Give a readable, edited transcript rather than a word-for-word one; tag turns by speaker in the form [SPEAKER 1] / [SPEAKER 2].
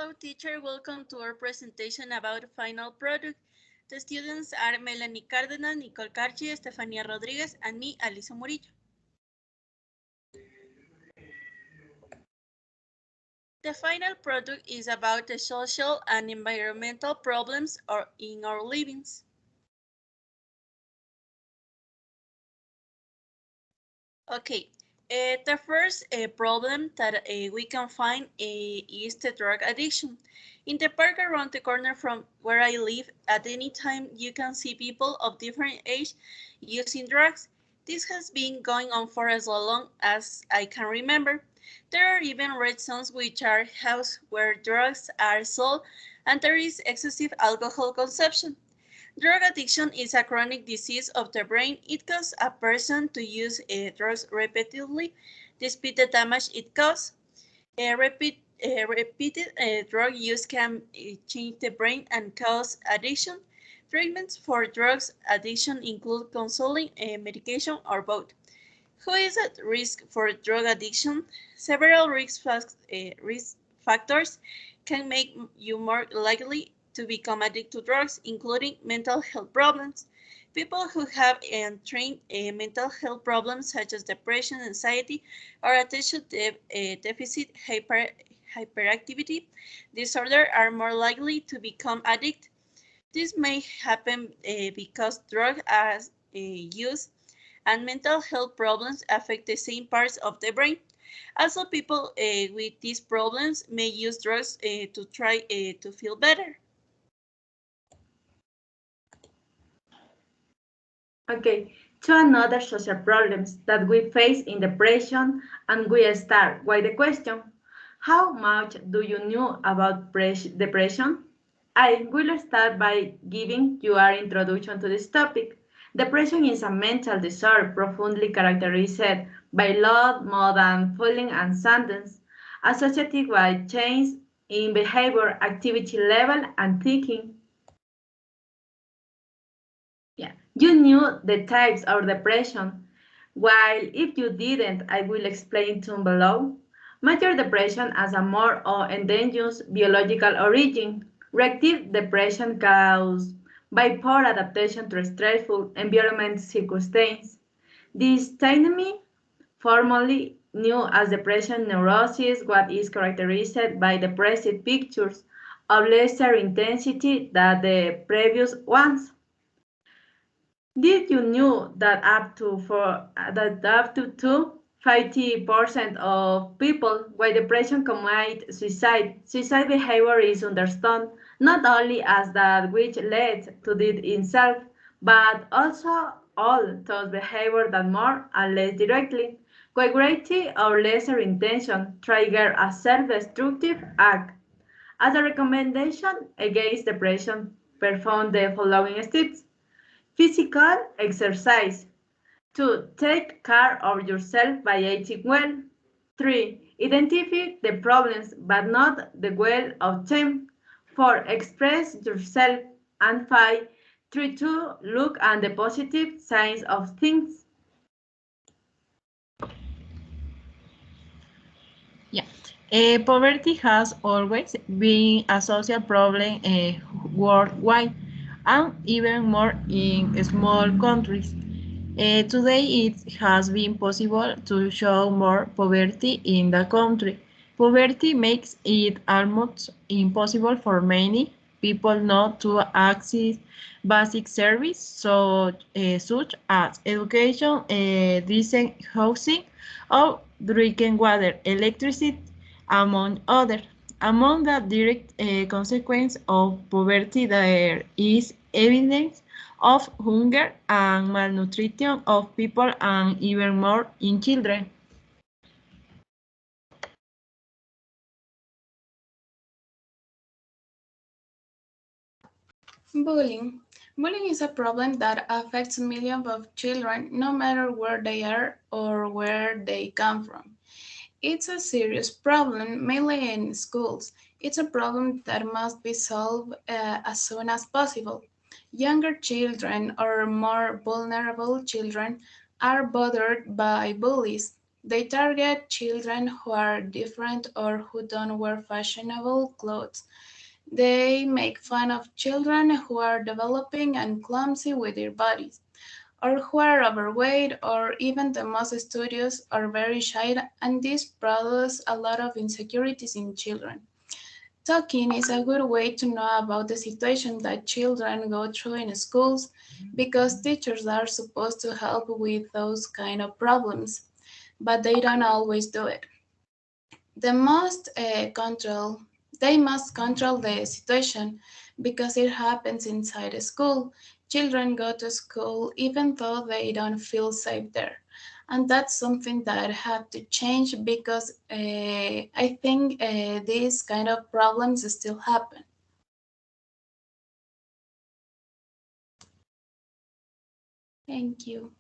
[SPEAKER 1] Hello, teacher. Welcome to our presentation about final product. The students are Melanie Cárdenas, Nicole Carchi, Estefania Rodriguez, and me, Alisa Murillo. The final product is about the social and environmental problems in our livings. Okay, the first problem that we can find is the drug addiction. In the park around the corner from where I live, at any time you can see people of different age using drugs. This has been going on for as long as I can remember. There are even red zones which are houses where drugs are sold and there is excessive alcohol consumption. Drug addiction is a chronic disease of the brain. It causes a person to use drugs repeatedly, despite the damage it causes. Repeated drug use can change the brain and cause addiction. Treatments for drugs addiction include counseling, medication, or both. Who is at risk for drug addiction? Several risk factors can make you more likely to become addicted to drugs, including mental health problems. People who have entrenched mental health problems such as depression, anxiety, or attention deficit hyperactivity disorder are more likely to become addicted. This may happen because drug use and mental health problems affect the same parts of the brain. Also, people with these problems may use drugs to try to feel better.
[SPEAKER 2] Okay, to another social problems that we face in depression, and we start with the question, how much do you know about depression? I will start by giving you an introduction to this topic. Depression is a mental disorder profoundly characterized by low, modern feeling and sadness, associated with change in behavior, activity level, and thinking. Yeah, you knew the types of depression. While if you didn't, I will explain to below. Major depression as a more or endangered biological origin. Reactive depression caused by poor adaptation to stressful environment circumstances. This dynamic, formerly known as depression neurosis, what is characterized by depressive pictures of lesser intensity than the previous ones. Did you know that up to 50% of people with depression commit suicide? Suicide behavior is understood not only as that which leads to it itself, but also all those behavior that more or less directly, with greater or lesser intention, trigger a self-destructive act. As a recommendation against depression, perform the following steps. Physical exercise. 2. Take care of yourself by eating well. 3. Identify the problems but not the well of them. 4. Express yourself. And 5. Try to look at the positive signs of things.
[SPEAKER 3] Yeah. Poverty has always been a social problem worldwide and even more in small countries. Today it has been possible to show more poverty in the country. Poverty makes it almost impossible for many people not to access basic services such as education, decent housing, or drinking water, electricity, among others. Among the direct consequences of poverty, there is evidence of hunger and malnutrition of people and even more in children.
[SPEAKER 4] Bullying. Bullying is a problem that affects millions of children, no matter where they are or where they come from. It's a serious problem, mainly in schools. It's a problem that must be solved as soon as possible. Younger children or more vulnerable children are bothered by bullies. They target children who are different or who don't wear fashionable clothes. They make fun of children who are developing and clumsy with their bodies, or who are overweight, or even the most studious are very shy, and this produces a lot of insecurities in children. Talking is a good way to know about the situation that children go through in schools because teachers are supposed to help with those kind of problems, but they don't always do it. They must control they must control the situation because it happens inside a school. Children go to school even though they don't feel safe there. And that's something that have to change because I think these kind of problems still happen. Thank you.